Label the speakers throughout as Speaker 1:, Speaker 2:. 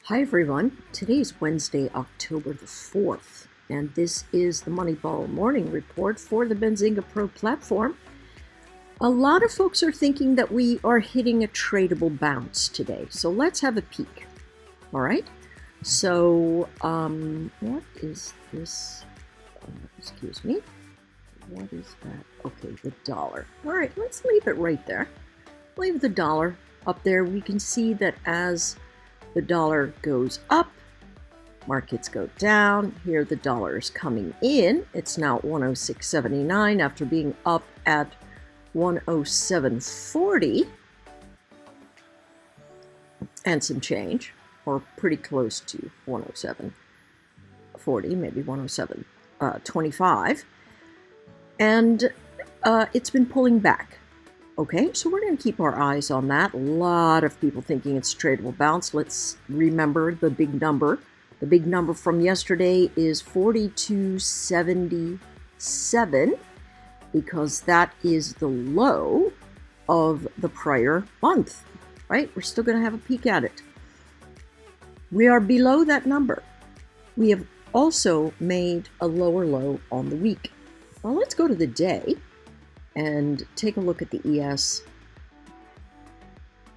Speaker 1: Hi everyone, today is Wednesday, October the 4th, and this is the Moneyball Morning Report for the Benzinga Pro platform. A lot of folks are thinking that we are hitting a tradable bounce today, so let's have a peek. All right, so what is this? Excuse me, what is that? Okay, the dollar. All right, let's leave it right there. Leave the dollar up there. We can see that as the dollar goes up, markets go down. Here the dollar is coming in. It's now 106.79 after being up at 107.40 and some change, or pretty close to 107.40, maybe 107.25. And it's been pulling back. Okay, so we're going to keep our eyes on that. A lot of people thinking it's a tradable bounce. Let's remember the big number. The big number from yesterday is 42.77 because that is the low of the prior month, right? We're still going to have a peek at it. We are below that number. We have also made a lower low on the week. Well, let's go to the day and take a look at the ES.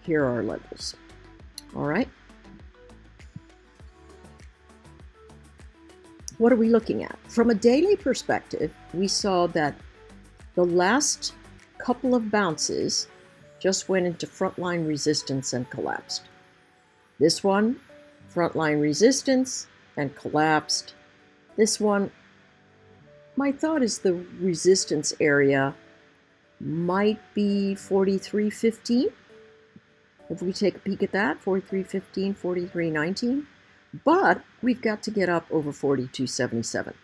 Speaker 1: Here are our levels. All right. What are we looking at? From a daily perspective, we saw that the last couple of bounces just went into frontline resistance and collapsed. This one, frontline resistance and collapsed. This one, my thought is the resistance area might be 43.15. If we take a peek at that, 43.15, 43.19. But we've got to get up over 42.77.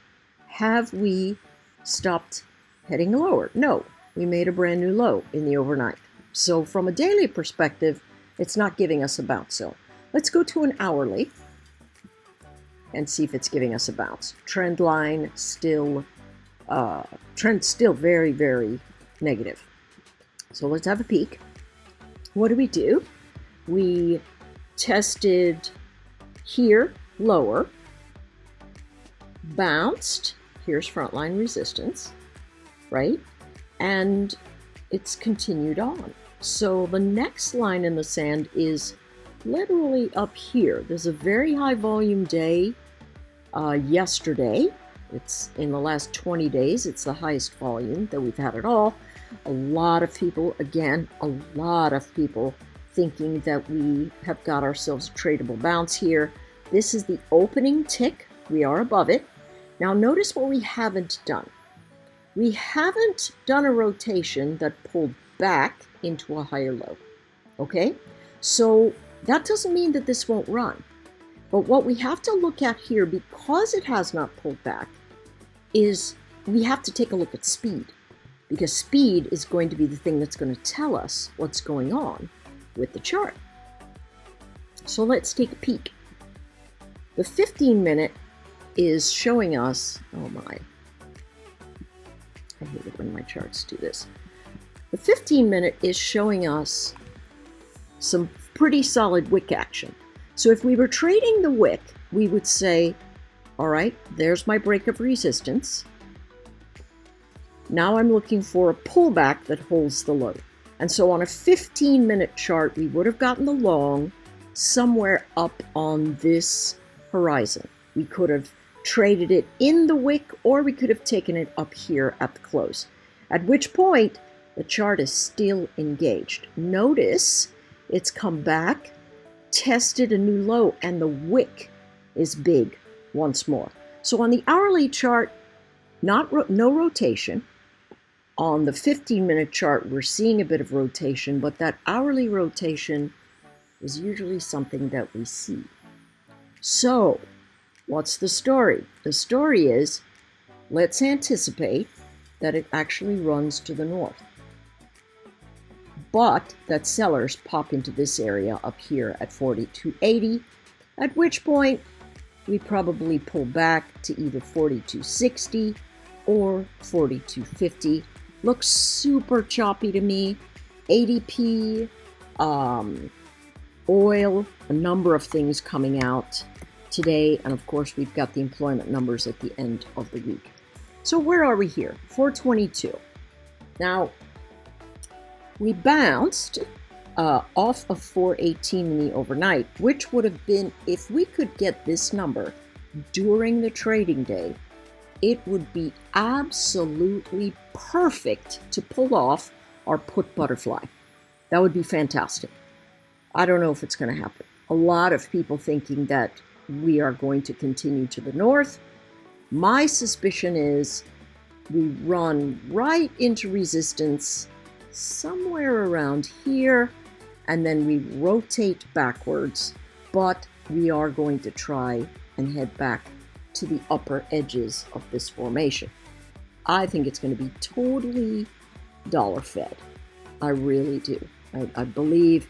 Speaker 1: Have we stopped heading lower? No, we made a brand new low in the overnight. So from a daily perspective, it's not giving us a bounce. So let's go to an hourly and see if it's giving us a bounce. Trend line still, very, very negative. So let's have a peek. What do? We tested here lower, bounced, here's frontline resistance, right? And it's continued on. So the next line in the sand is literally up here. There's a very high volume day yesterday. It's in the last 20 days, it's the highest volume that we've had at all. A lot of people, again, thinking that we have got ourselves a tradable bounce here. This is the opening tick. We are above it. Now notice what we haven't done. We haven't done a rotation that pulled back into a higher low. Okay? So that doesn't mean that this won't run. But what we have to look at here, because it has not pulled back, is we have to take a look at speed, because speed is going to be the thing that's going to tell us what's going on with the chart. So let's take a peek. The 15-minute is showing us, oh my, I hate it when my charts do this. The 15-minute is showing us some pretty solid wick action. So if we were trading the wick, we would say, all right, there's my break of resistance. Now I'm looking for a pullback that holds the low. And so on a 15-minute chart, we would have gotten the long somewhere up on this horizon. We could have traded it in the wick, or we could have taken it up here at the close, at which point the chart is still engaged. Notice it's come back, tested a new low, and the wick is big once more. So on the hourly chart, no rotation. On the 15-minute chart, we're seeing a bit of rotation, but that hourly rotation is usually something that we see. So what's the story? The story is, let's anticipate that it actually runs to the north, but that sellers pop into this area up here at 42.80, at which point we probably pull back to either 42.60 or 42.50. Looks super choppy to me. ADP oil, a number of things coming out today. And of course, we've got the employment numbers at the end of the week. So where are we here? 422. Now, we bounced off of 418 in the overnight, which would have been, if we could get this number during the trading day, it would be absolutely perfect to pull off our put butterfly. That would be fantastic. I don't know if it's going to happen. A lot of people thinking that we are going to continue to the north. My suspicion is we run right into resistance somewhere around here, and then we rotate backwards, but we are going to try and head back to the upper edges of this formation. I think it's going to be totally dollar fed. I really do. I believe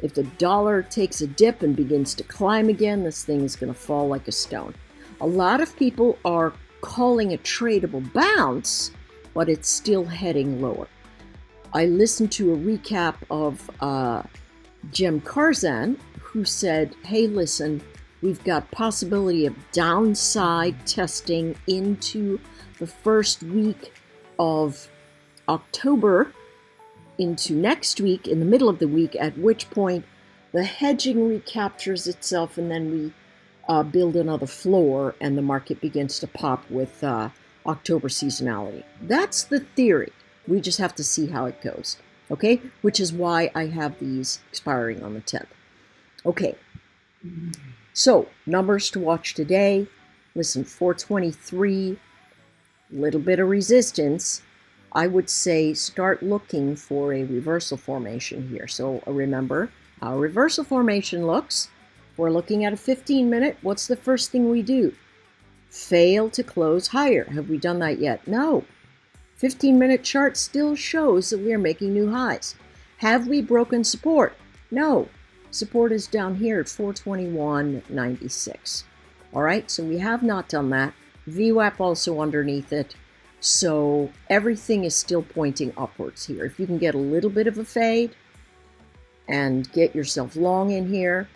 Speaker 1: if the dollar takes a dip and begins to climb again, this thing is going to fall like a stone. A lot of people are calling a tradable bounce, but it's still heading lower. I listened to a recap of Jim Karzan, who said, hey, listen, we've got possibility of downside testing into the first week of October into next week, in the middle of the week, at which point the hedging recaptures itself and then we build another floor and the market begins to pop with October seasonality. That's the theory. We just have to see how it goes, okay? Which is why I have these expiring on the 10th. Okay, so numbers to watch today. Listen, 423, little bit of resistance. I would say start looking for a reversal formation here. So remember how a reversal formation looks. If we're looking at a 15-minute, what's the first thing we do? Fail to close higher. Have we done that yet? No. 15-minute chart still shows that we are making new highs. Have we broken support? No. Support is down here at 421.96. All right, so we have not done that. VWAP also underneath it. So everything is still pointing upwards here. If you can get a little bit of a fade and get yourself long in here,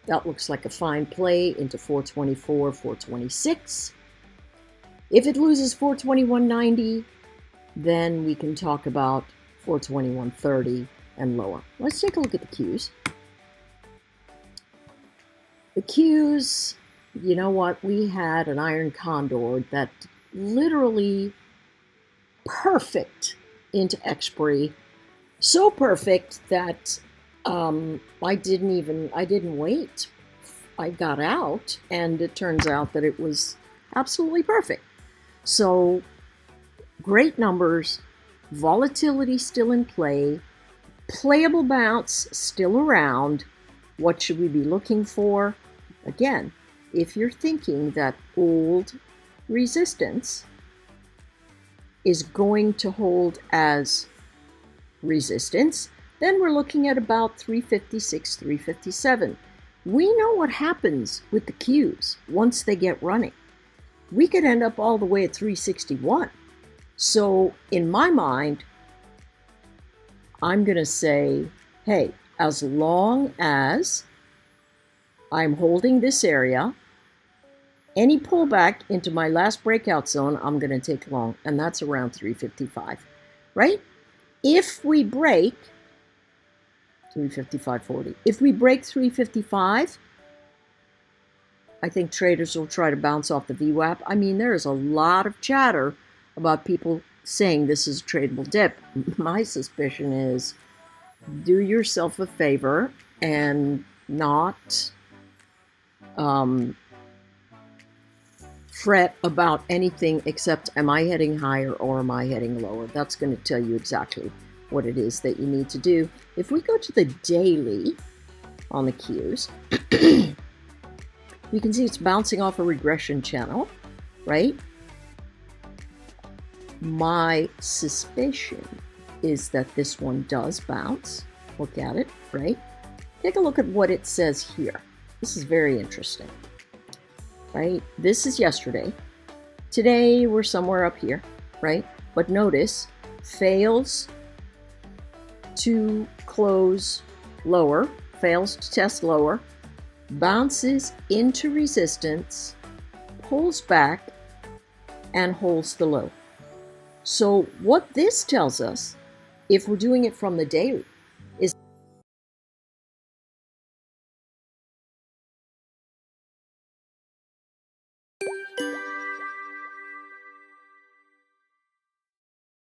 Speaker 1: that looks like a fine play into 424, 426. If it loses 421.90, then we can talk about 421.30 and lower. Let's take a look at the Qs. The Qs, you know what? We had an iron condor that literally perfect into expiry. So perfect that I didn't wait. I got out and it turns out that it was absolutely perfect. So great numbers, volatility still in play, playable bounce still around. What should we be looking for? Again, if you're thinking that old resistance is going to hold as resistance, then we're looking at about 356, 357. We know what happens with the Qs once they get running. We could end up all the way at 361. So in my mind, I'm going to say, hey, as long as I'm holding this area, any pullback into my last breakout zone, I'm going to take long, and that's around 355, right? If we break 355.40, if we break 355, I think traders will try to bounce off the VWAP. I mean, there is a lot of chatter about people saying this is a tradable dip. My suspicion is do yourself a favor and not fret about anything except am I heading higher or am I heading lower? That's going to tell you exactly what it is that you need to do. If we go to the daily on the Qs, you can see it's bouncing off a regression channel, right? My suspicion is that this one does bounce. Look at it, right? Take a look at what it says here. This is very interesting, right? This is yesterday. Today, we're somewhere up here, right? But notice, fails to close lower fails to test lower, bounces into resistance, pulls back, and holds the low. So what this tells us, if we're doing it from the daily,